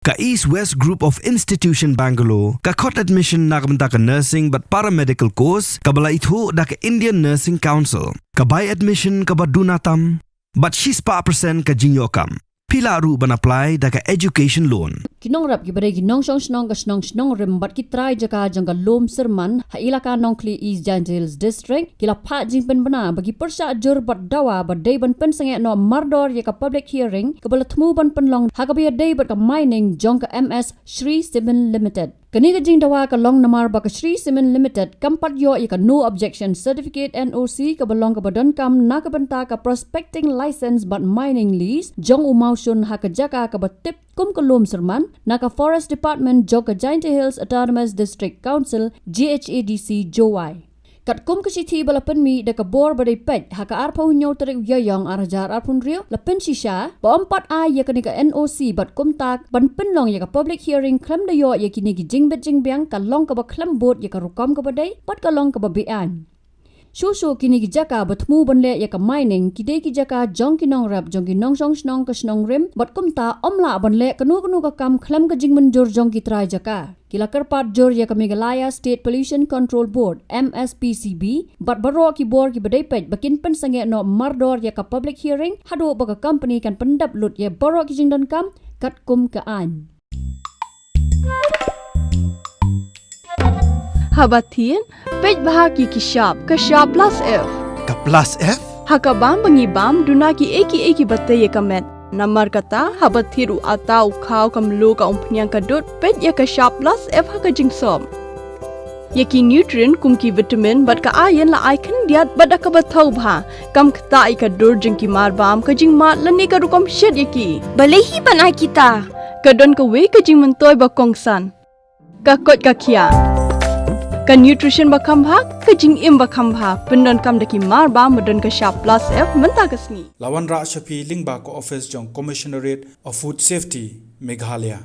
ka East West Group of Institution Bangalore, ka Cot Admission nakamta ka Nursing but Paramedical Course, ka bala itho da ka Indian Nursing Council, ka Buy Admission ka Badunatam, but she's pa % ka Jinyokam. Pila ru ban apply da ka Education Loan. Kinong rap gibare ginong snong ka snong rembat ki try jaka jangka lom serman ha ilaka nongkli East JHADC district kila pha jingpen bana bagi persa jur bat dawa bat day ban pen sange no mardor ya ka public hearing ka bala thmu ban Pynlong ha ka bi day bat ka mining jangka MS Shree Cement Limited. Kani ka jing dawa ka long namar ba ka Shree Cement Limited kampat yo ya ka no objection certificate NOC ka balong ka badon kam na ka banta ka prospecting license but mining lease jong umau shun ha ka jaka ka batip kum ka lom serman naka Forest Department jog ka Giant Hills Autonomous District Council JHADC Jowai. Kat kum ka sithi balapan mi da ka bor badai pet ha ka arpa hunyaw tarik yayang arajar arpun rio lapan sisha ba empat ay ya ka ni ka NOC bat kum tak ban Pynlong ya ka public hearing Khlem da yo ya kini ki jingbet jingbiang ka long ka ba Khlem bot ya ka rukam ka badai bat ka long ka ba bian. Shusho kini ki jaka batmu banle ya ka mining kide ki jaka jong kinong rap jong kinong snong ka snong rim bat kumta omla banle kanu ka kam Khlem ka jingmen jor jong ki try jaka kila kerpat jor ya ka Meghalaya State Pollution Control Board MSPCB bat baro ki bor ki badai pet bakin pen sange no mardor ya ka public hearing hado ba ka company kan pendap lut ya baro ki jingdon kam kat kum ka an. Habatin, pej bahagi ki shop plus F. Ka plus F? Hakabam bangibam duna ki eki batte ye kamet. Namar kata habathiru atau kau kamlu ka umpnyang kadut pej ye ka shop plus F haka jingsom. Ye ki nutrient kum ki vitamin bat ka iron la icon diat bat ka bathau bha kam kta ka dur jing ki marbam ka jing mat lani ka rukom shed ye ki. Balehi banai kita. Kadon ka we ka jing mentoy ba kongsan. Ka kot ka kia. Ka nutrition bakam bhag ka jing im bakam bha pendon kam daki mar ba modon ka sharp plus F menta kasni Lawan Ra Shafi Lingba ko office jong Commissionerate of Food Safety Meghalaya